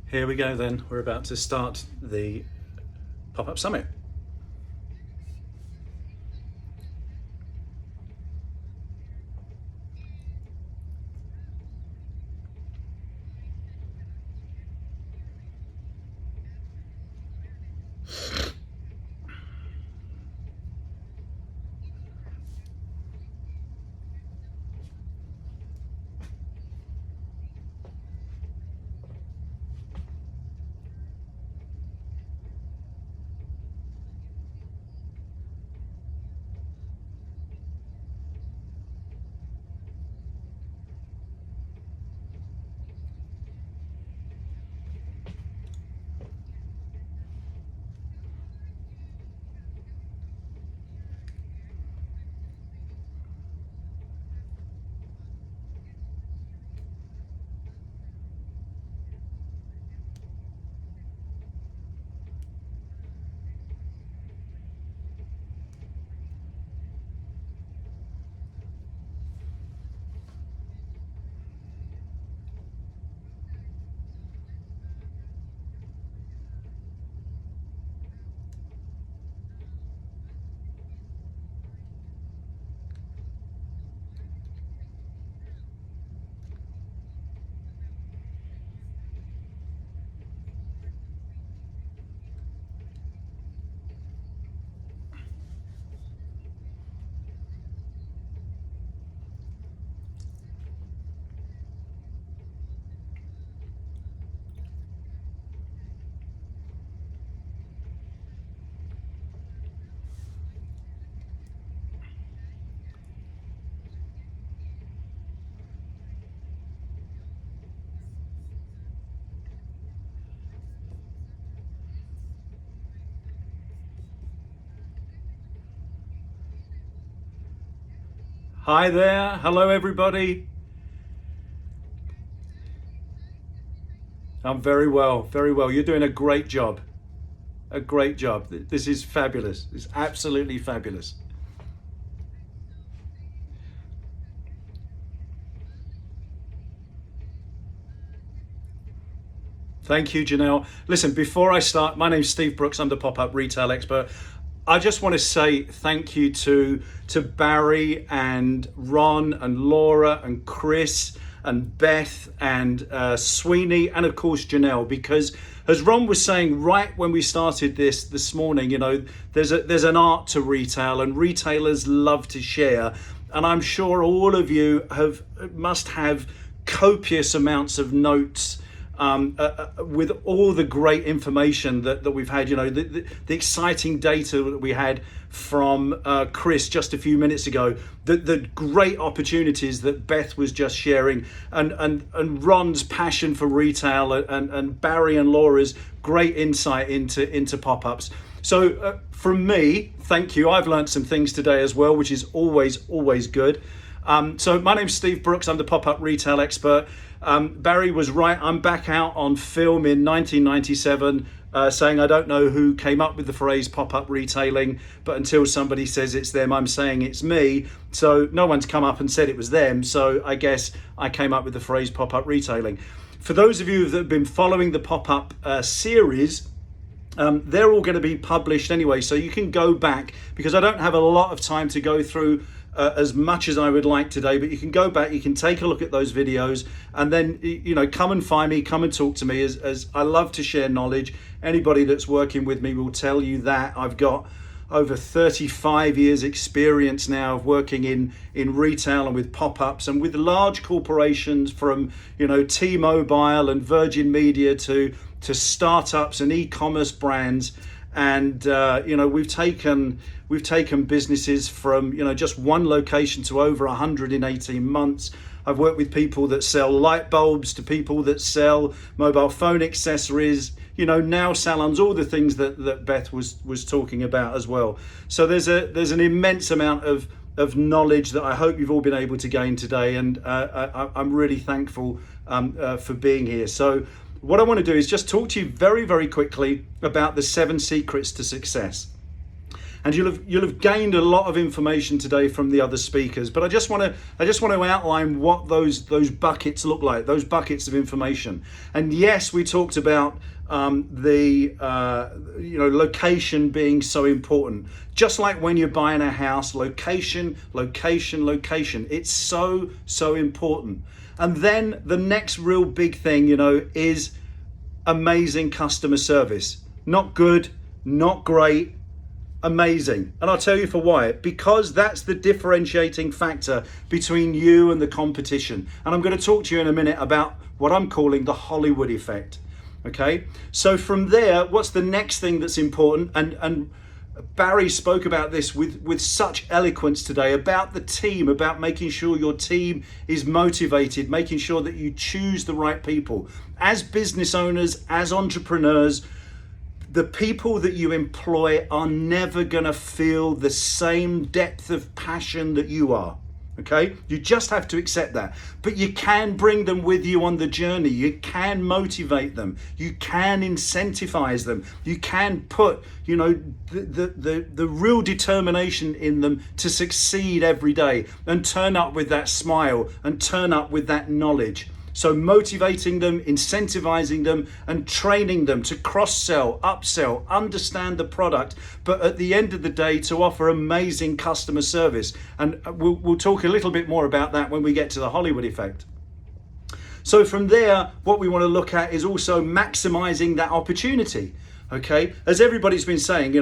Here we go then. We're about to start the pop-up summit. Hi there. Hello, everybody. I'm very well, very well. You're doing a great job. A great job. This is fabulous. It's absolutely fabulous. Thank you, Janelle. Listen, before I start, my name's Steve Brooks. I'm the pop-up retail expert. I just want to say thank you to Barry and Ron and Laura and Chris and Beth and Sweeney and of course Janelle, because as Ron was saying right when we started this morning, you know, there's an art to retail and retailers love to share, and I'm sure all of you must have copious amounts of notes with all the great information that we've had, you know, the exciting data that we had from Chris just a few minutes ago, the great opportunities that Beth was just sharing, and Ron's passion for retail, and Barry and Laura's great insight into pop-ups. So from me, thank you. I've learned some things today as well, which is always good. So my name's Steve Brooks. I'm the pop-up retail expert. Barry was right. I'm back out on film in 1997 saying I don't know who came up with the phrase pop-up retailing, but until somebody says it's them, I'm saying it's me. So no one's come up and said it was them. So I guess I came up with the phrase pop-up retailing. For those of you that have been following the pop-up series, they're all going to be published anyway. So you can go back, because I don't have a lot of time to go through as much as I would like today, but you can go back, you can take a look at those videos, and then, you know, come and find me, come and talk to me, as I love to share knowledge. Anybody that's working with me will tell you that. I've got over 35 years experience now of working in retail and with pop-ups and with large corporations, from, you know, T-Mobile and Virgin Media to startups and e-commerce brands. And you know, we've taken businesses from, you know, just one location to over 100 in 18 months. I've worked with people that sell light bulbs to people that sell mobile phone accessories, you know, nail salons, all the things that Beth was talking about as well. So there's an immense amount of knowledge that I hope you've all been able to gain today, and I'm really thankful for being here. So what I want to do is just talk to you very quickly about the 7 secrets to success. and you'll have gained a lot of information today from the other speakers. But I just want to outline what those buckets look like, those buckets of information. And yes, we talked about location being so important. Just like when you're buying a house, location. It's so important. And then the next real big thing, is amazing customer service. Not good, not great, amazing. And I'll tell you for why. Because that's the differentiating factor between you and the competition. And I'm going to talk to you in a minute about what I'm calling the Hollywood effect. Okay, so from there, what's the next thing that's important? And Barry spoke about this with such eloquence today, about the team, about making sure your team is motivated, making sure that you choose the right people. As business owners, as entrepreneurs, the people that you employ are never going to feel the same depth of passion that you are. Okay, you just have to accept that. But you can bring them with you on the journey. You can motivate them. You can incentivize them. You can put, the real determination in them to succeed every day and turn up with that smile and turn up with that knowledge. So motivating them, incentivizing them, and training them to cross-sell, upsell, understand the product, but at the end of the day, to offer amazing customer service. And we'll talk a little bit more about that when we get to the Hollywood effect. So from there, what we want to look at is also maximizing that opportunity. Okay, as everybody's been saying,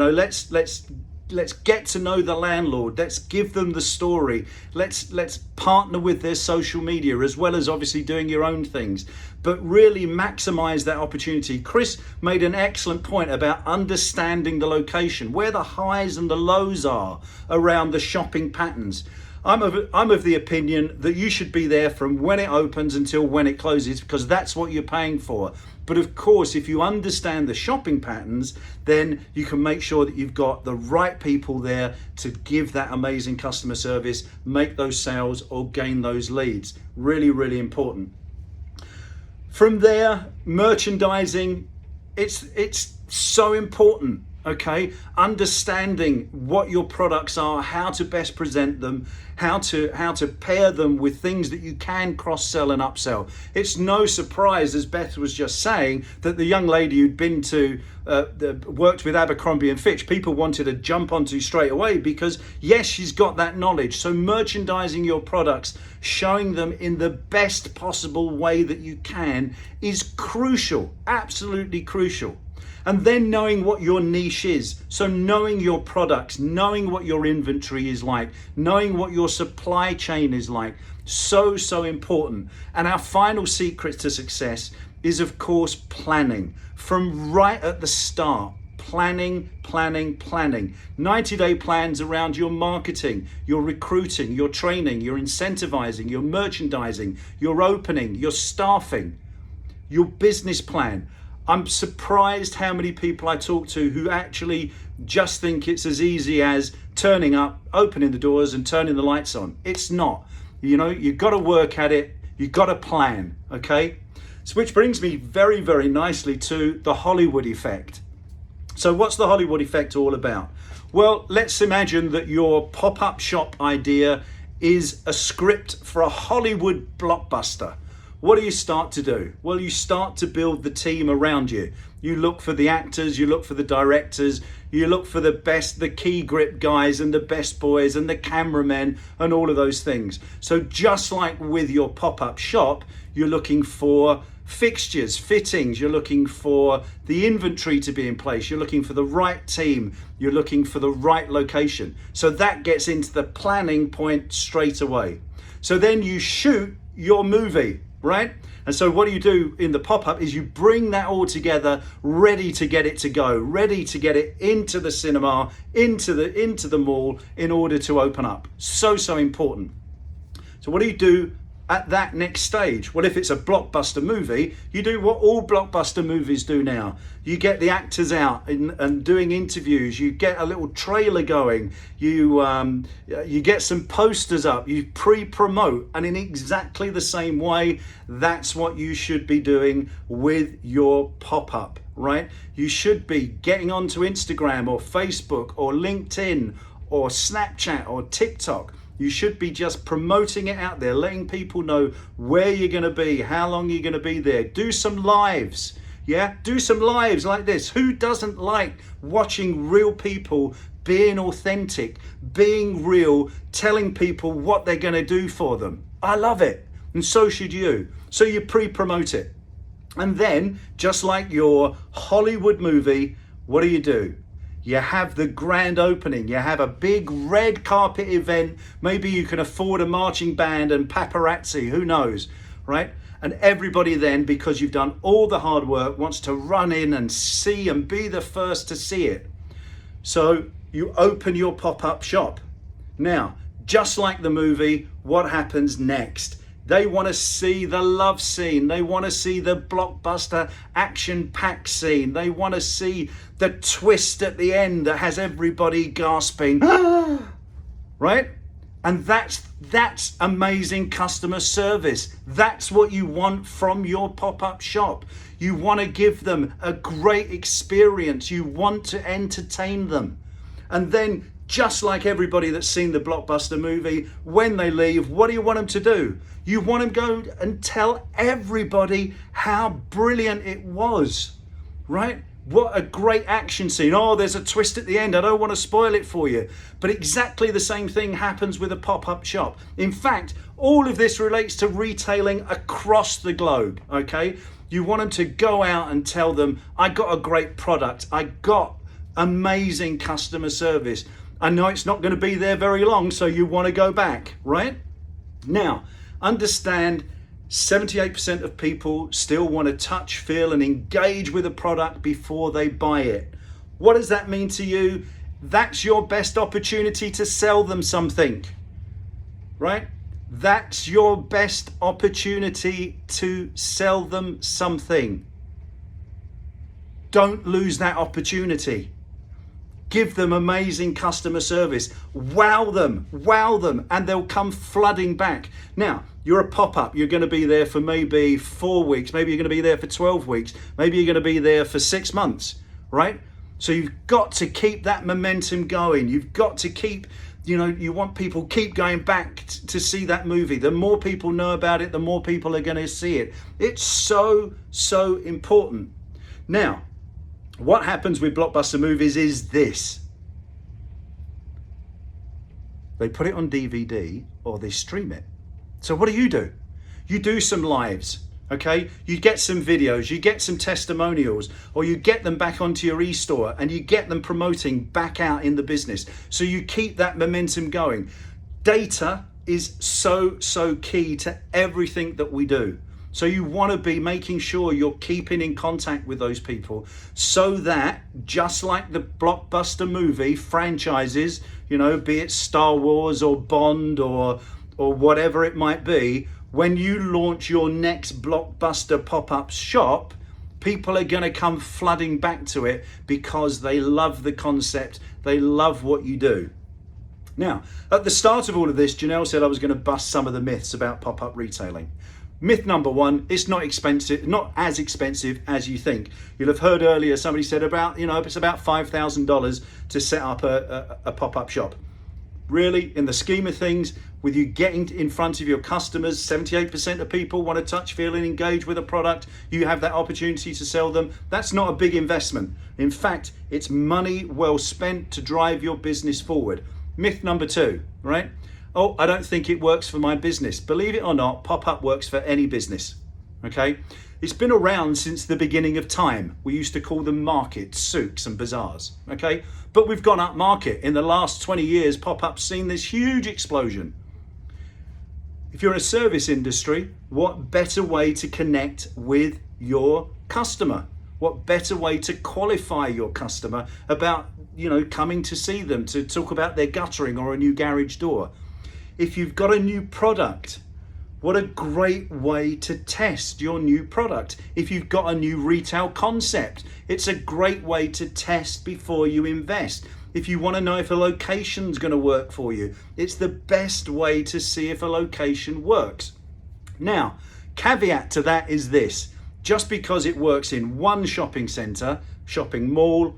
let's get to know the landlord. Let's give them the story. Let's partner with their social media, as well as obviously doing your own things, but really maximize that opportunity. Chris made an excellent point about understanding the location, where the highs and the lows are around the shopping patterns. I'm of the opinion that you should be there from when it opens until when it closes, because that's what you're paying for. But of course, if you understand the shopping patterns, then you can make sure that you've got the right people there to give that amazing customer service, make those sales, or gain those leads. Really, really important. From there, merchandising, it's so important. Okay, understanding what your products are, how to best present them, how to pair them with things that you can cross-sell and upsell. It's no surprise, as Beth was just saying, that the young lady who'd been to worked with Abercrombie and Fitch, people wanted to jump onto straight away because yes, she's got that knowledge. So merchandising your products, showing them in the best possible way that you can, is crucial, absolutely crucial. And then knowing what your niche is. So knowing your products, knowing what your inventory is like, knowing what your supply chain is like. So important. And our final secret to success is, of course, planning. From right at the start, planning. 90-day plans around your marketing, your recruiting, your training, your incentivizing, your merchandising, your opening, your staffing, your business plan. I'm surprised how many people I talk to who actually just think it's as easy as turning up, opening the doors and turning the lights on. It's not. You've got to work at it. You've got to plan, okay? So which brings me very, very nicely to the Hollywood effect. So what's the Hollywood effect all about? Well, let's imagine that your pop-up shop idea is a script for a Hollywood blockbuster. What do you start to do? Well, you start to build the team around you. You look for the actors, you look for the directors, you look for the key grip guys and the best boys and the cameramen and all of those things. So just like with your pop-up shop, you're looking for fixtures, fittings, you're looking for the inventory to be in place, you're looking for the right team, you're looking for the right location. So that gets into the planning point straight away. So then you shoot your movie, right? And so what do you do in the pop-up is you bring that all together, ready to get it to go, ready to get it into the cinema, into the mall in order to open up. So important. So what do you do at that next stage? Well, if it's a blockbuster movie, you do what all blockbuster movies do now. You get the actors out and doing interviews. You get a little trailer going. You get some posters up. You pre-promote, and in exactly the same way, that's what you should be doing with your pop-up, right? You should be getting onto Instagram or Facebook or LinkedIn or Snapchat or TikTok. You should be just promoting it out there, letting people know where you're going to be, how long you're going to be there. Do some lives. Yeah, do some lives like this. Who doesn't like watching real people being authentic, being real, telling people what they're going to do for them? I love it. And so should you. So you pre-promote it. And then, just like your Hollywood movie, what do? You have the grand opening. You have a big red carpet event. Maybe you can afford a marching band and paparazzi, who knows, right? And everybody then, because you've done all the hard work, wants to run in and see and be the first to see it. So you open your pop-up shop. Now, just like the movie, what happens next? They want to see the love scene. They want to see the blockbuster action-packed scene. They want to see the twist at the end that has everybody gasping, right? And that's amazing customer service. That's what you want from your pop-up shop. You want to give them a great experience. You want to entertain them. And then, just like everybody that's seen the blockbuster movie, when they leave, what do you want them to do? You want them to go and tell everybody how brilliant it was, right? What a great action scene. Oh, there's a twist at the end. I don't want to spoil it for you. But exactly the same thing happens with a pop-up shop. In fact, all of this relates to retailing across the globe, okay? You want them to go out and tell them, I got a great product. I got amazing customer service. I know it's not going to be there very long, so you want to go back, right? Now, understand 78% of people still want to touch, feel, and engage with a product before they buy it. What does that mean to you? That's your best opportunity to sell them something, right? That's your best opportunity to sell them something. Don't lose that opportunity. Give them amazing customer service. Wow them, and they'll come flooding back. Now, you're a pop-up. You're going to be there for maybe 4 weeks. Maybe you're going to be there for 12 weeks. Maybe you're going to be there for 6 months, right? So you've got to keep that momentum going. You've got to keep, you want people keep going back to see that movie. The more people know about it, the more people are going to see it. It's so important. Now, what happens with blockbuster movies is this. They put it on DVD or they stream it. So what do? You do some lives, okay? You get some videos, you get some testimonials, or you get them back onto your e-store and you get them promoting back out in the business. So you keep that momentum going. Data is so key to everything that we do. So you want to be making sure you're keeping in contact with those people so that, just like the blockbuster movie franchises, be it Star Wars or Bond or whatever it might be, when you launch your next blockbuster pop-up shop, people are going to come flooding back to it because they love the concept, they love what you do. Now, at the start of all of this, Janelle said I was going to bust some of the myths about pop-up retailing. Myth number one, it's not expensive, not as expensive as you think. You'll have heard earlier, somebody said it's about $5,000 to set up a pop-up shop. Really, in the scheme of things, with you getting in front of your customers, 78% of people want to touch, feel, and engage with a product. You have that opportunity to sell them. That's not a big investment. In fact, it's money well spent to drive your business forward. Myth number two, right? Oh, I don't think it works for my business. Believe it or not, pop-up works for any business, okay? It's been around since the beginning of time. We used to call them markets, souks and bazaars, okay? But we've gone up market. In the last 20 years, pop-up's seen this huge explosion. If you're in a service industry, what better way to connect with your customer? What better way to qualify your customer about, coming to see them, to talk about their guttering or a new garage door? If you've got a new product, What a great way to test your new product. If you've got a new retail concept, it's a great way to test before you invest. If you want to know if a location's going to work for you, it's the best way to see if a location works. Now, caveat to that is this: just because it works in one shopping centre, shopping mall,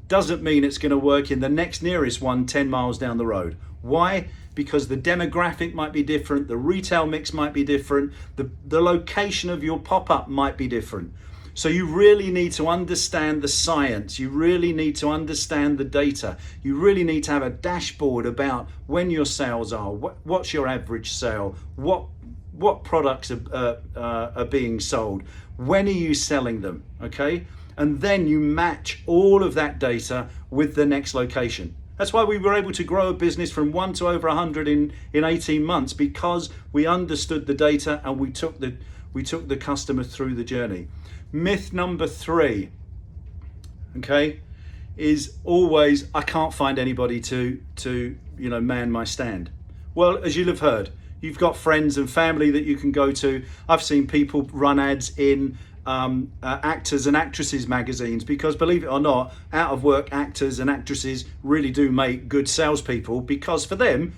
doesn't mean it's going to work in the next nearest one 10 miles down the road. Why? Because the demographic might be different, the retail mix might be different, the location of your pop-up might be different. So you really need to understand the science, you really need to understand the data, you really need to have a dashboard about when your sales are, what's your average sale, what products are being sold, when are you selling them, okay? And then you match all of that data with the next location. That's why we were able to grow a business from 1 to over 100 in 18 months, because we understood the data and we took the customer through the journey. Myth number 3, okay, is always, I can't find anybody to man my stand. Well, as you'll have heard, you've got friends and family that you can go to. I've seen people run ads in actors and actresses magazines, because believe it or not, out of work actors and actresses really do make good salespeople, because for them,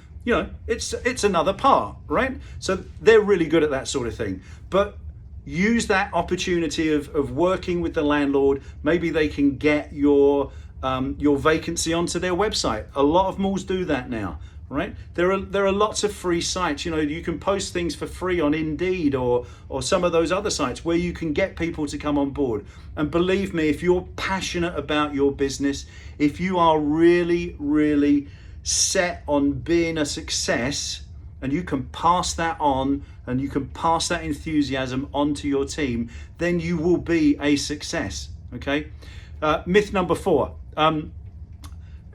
it's another part, right? So they're really good at that sort of thing. But use that opportunity of working with the landlord. Maybe they can get your vacancy onto their website. A lot of malls do that now. Right? There are lots of free sites. You can post things for free on Indeed or some of those other sites where you can get people to come on board. And believe me, if you're passionate about your business, if you are really, really set on being a success, and you can pass that on and you can pass that enthusiasm onto your team, then you will be a success. Okay? Myth number 4.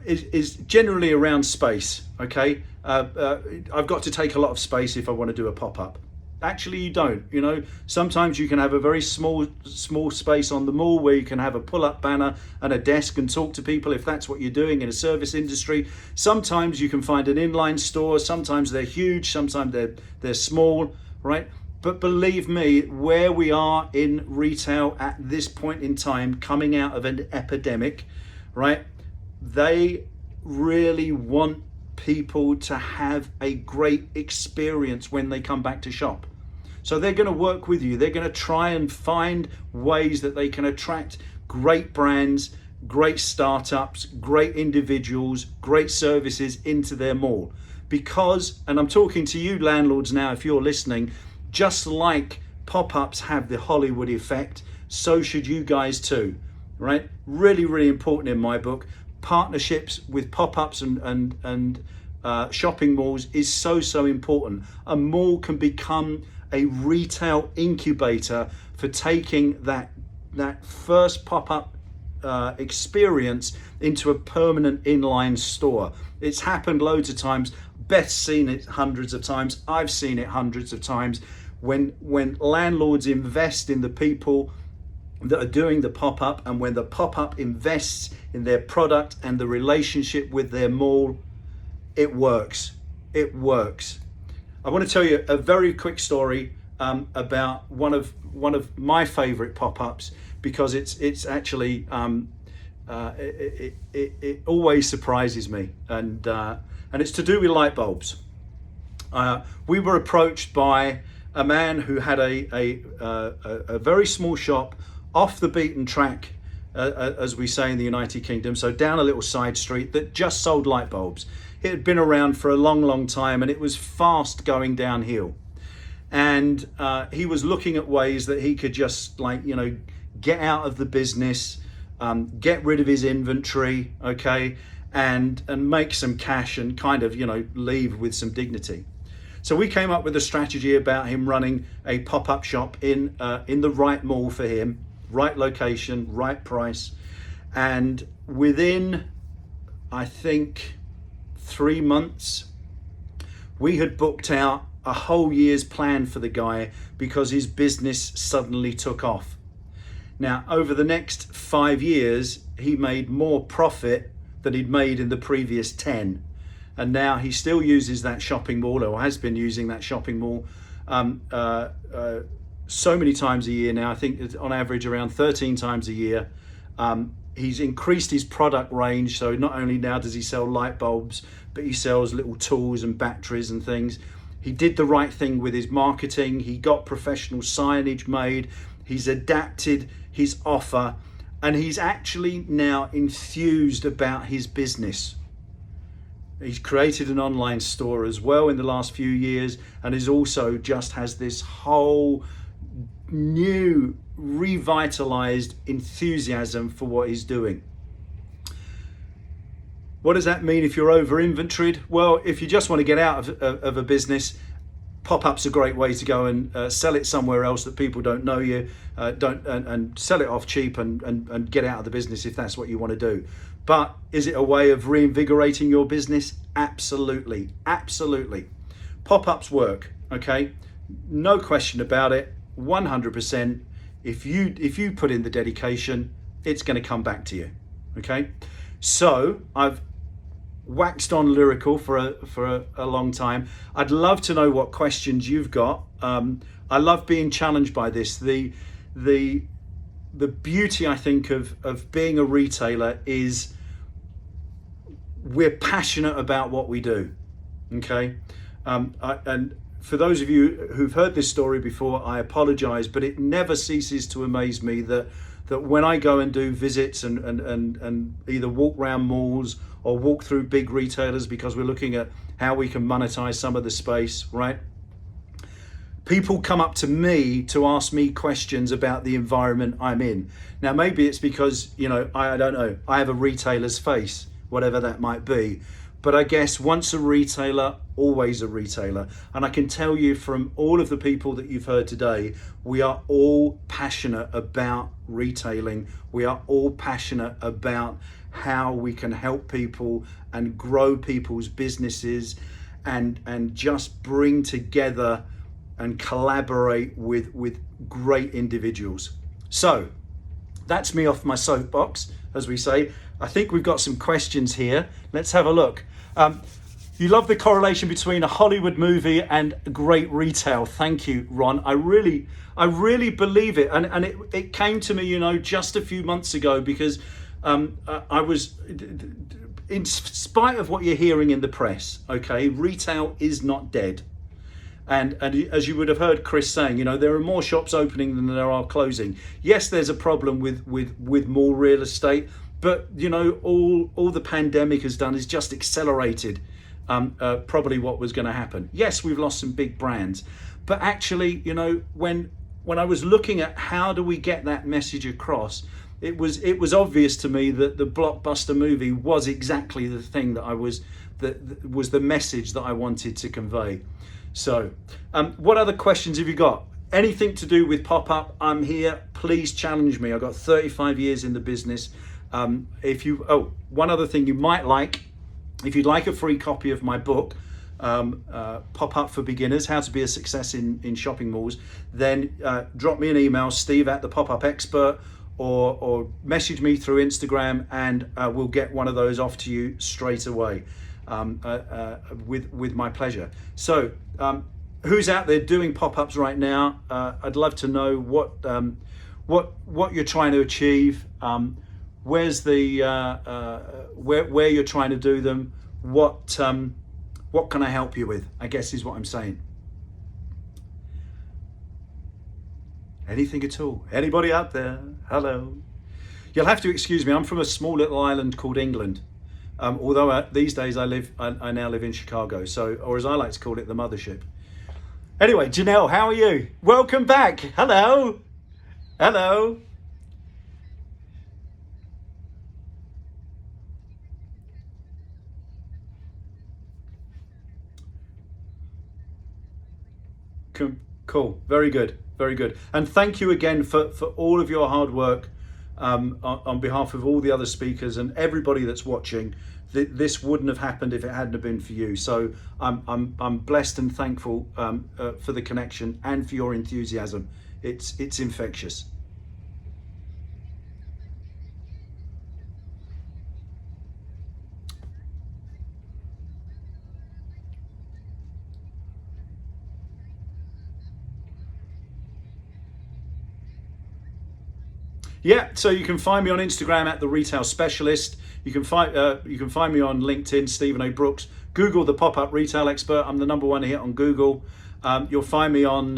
Is generally around space, okay? I've got to take a lot of space if I want to do a pop-up. Actually, you don't. Sometimes you can have a very small space on the mall where you can have a pull-up banner and a desk and talk to people if that's what you're doing in a service industry. Sometimes you can find an inline store. Sometimes they're huge. Sometimes they're small, right? But believe me, where we are in retail at this point in time, coming out of an epidemic, right? They really want people to have a great experience when they come back to shop. So they're going to work with you. They're going to try and find ways that they can attract great brands, great startups, great individuals, great services into their mall. Because, and I'm talking to you landlords now if you're listening, just like pop-ups have the Hollywood effect, so should you guys too, right? Really, really important in my book. Partnerships with pop-ups and shopping malls is so important. A mall can become a retail incubator for taking that first pop-up experience into a permanent inline store. It's happened loads of times. Beth's seen it hundreds of times. I've seen it hundreds of times. When landlords invest in the people that are doing the pop-up, and when the pop-up invests in their product and the relationship with their mall, it works. It works. I want to tell you a very quick story about one of my favorite pop-ups, because it's actually it always surprises me, and it's to do with light bulbs. We were approached by a man who had a very small shop off the beaten track, as we say in the United Kingdom, so down a little side street, that just sold light bulbs. It had been around for a long time, and it was fast going downhill. And he was looking at ways that he could just get out of the business, get rid of his inventory, okay, and make some cash and kind of leave with some dignity. So we came up with a strategy about him running a pop-up shop in the right mall for him. Right location, right price, and within, I think, 3 months, we had booked out a whole year's plan for the guy, because his business suddenly took off. Now, over the next 5 years, he made more profit than he'd made in the previous 10. And now he still uses that shopping mall, or has been using that shopping mall, so many times a year now. I think it's on average around 13 times a year. He's increased his product range. So not only now does he sell light bulbs, but he sells little tools and batteries and things. He did the right thing with his marketing. He got professional signage made. He's adapted his offer, and he's actually now enthused about his business. He's created an online store as well in the last few years, and is also just has this whole new revitalized enthusiasm for what he's doing. What does that mean if you're over inventoried? Well, if you just want to get out of a business, pop-up's a great way to go and sell it somewhere else that people don't know you, and sell it off cheap and get out of the business if that's what you want to do. But is it a way of reinvigorating your business? Absolutely, absolutely. Pop-ups work, okay? No question about it, 100%. If you put in the dedication, it's going to come back to you, okay? So I've waxed on lyrical for a long time. I'd love to know what questions you've got. I love being challenged by this. The beauty, I think, of being a retailer is we're passionate about what we do. Okay, and for those of you who've heard this story before, I apologize, but it never ceases to amaze me that when I go and do visits and either walk around malls or walk through big retailers, because we're looking at how we can monetize some of the space, right? People come up to me to ask me questions about the environment I'm in. Now, maybe it's because, I don't know, I have a retailer's face, whatever that might be. But I guess once a retailer, always a retailer. And I can tell you from all of the people that you've heard today, we are all passionate about retailing. We are all passionate about how we can help people and grow people's businesses and just bring together and collaborate with great individuals. So that's me off my soapbox, as we say. I think we've got some questions here. Let's have a look. You love the correlation between a Hollywood movie and great retail. Thank you, Ron. I really believe it. And it came to me, just a few months ago, because I was, in spite of what you're hearing in the press, okay, retail is not dead. And as you would have heard Chris saying, there are more shops opening than there are closing. Yes, there's a problem with more real estate, but all the pandemic has done is just accelerated probably what was going to happen. Yes, we've lost some big brands, but actually, when I was looking at how do we get that message across, it was obvious to me that the blockbuster movie was exactly the thing that was the message that I wanted to convey. So, what other questions have you got? Anything to do with pop-up, I'm here. Please challenge me. I've got 35 years in the business. One other thing you might like, if you'd like a free copy of my book, Pop-Up for Beginners, How to Be a Success in Shopping Malls, then drop me an email, steve@thepopupexpert, or message me through Instagram, and we'll get one of those off to you straight away. With my pleasure. So who's out there doing pop-ups right now? I'd love to know what you're trying to achieve. Where's the where you're trying to do them? What can I help you with, I guess is what I'm saying. Anything at all? Anybody out there? Hello. You'll have to excuse me, I'm from a small little island called England. Although these days I now live in Chicago, or as I like to call it, the mothership. Anyway, Janelle, how are you? Welcome back. Hello. Hello. Cool. Very good. Very good. And thank you again for all of your hard work. On behalf of all the other speakers and everybody that's watching, this wouldn't have happened if it hadn't been for you. So I'm blessed and thankful for the connection and for your enthusiasm. It's infectious. Yeah, so you can find me on Instagram at the Retail Specialist. You can find me on LinkedIn, Stephen O. Brooks. Google the Pop-Up Retail Expert. I'm the #1 hit on Google. You'll find me on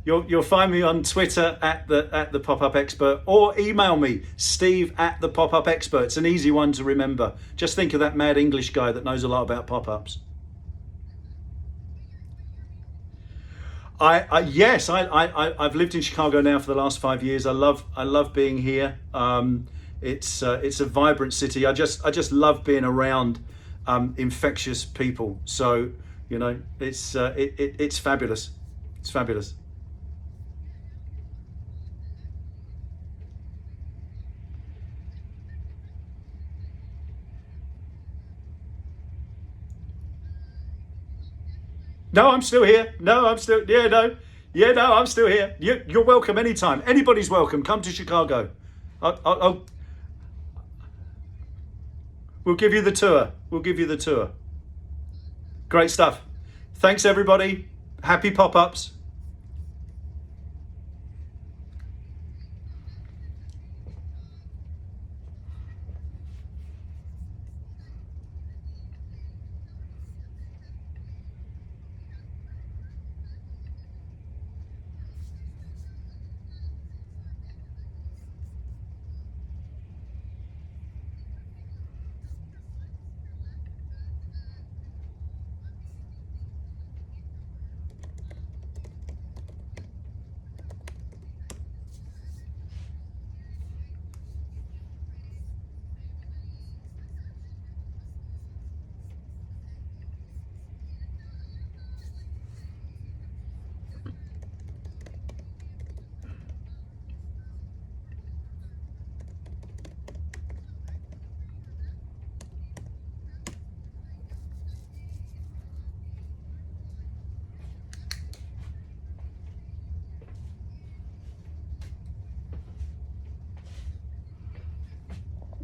you'll find me on Twitter at the Pop-Up Expert, or email me, Steve at the Pop-Up Expert. It's an easy one to remember. Just think of that mad English guy that knows a lot about pop-ups. I've lived in Chicago now for the last 5 years. I love being here. It's a vibrant city. I just love being around infectious people. So it's fabulous. It's fabulous. No, I'm still here. No, I'm still no, I'm still here. You're welcome anytime. Anybody's welcome. Come to Chicago. I'll we'll give you the tour. We'll give you the tour. Great stuff. Thanks everybody. Happy pop-ups.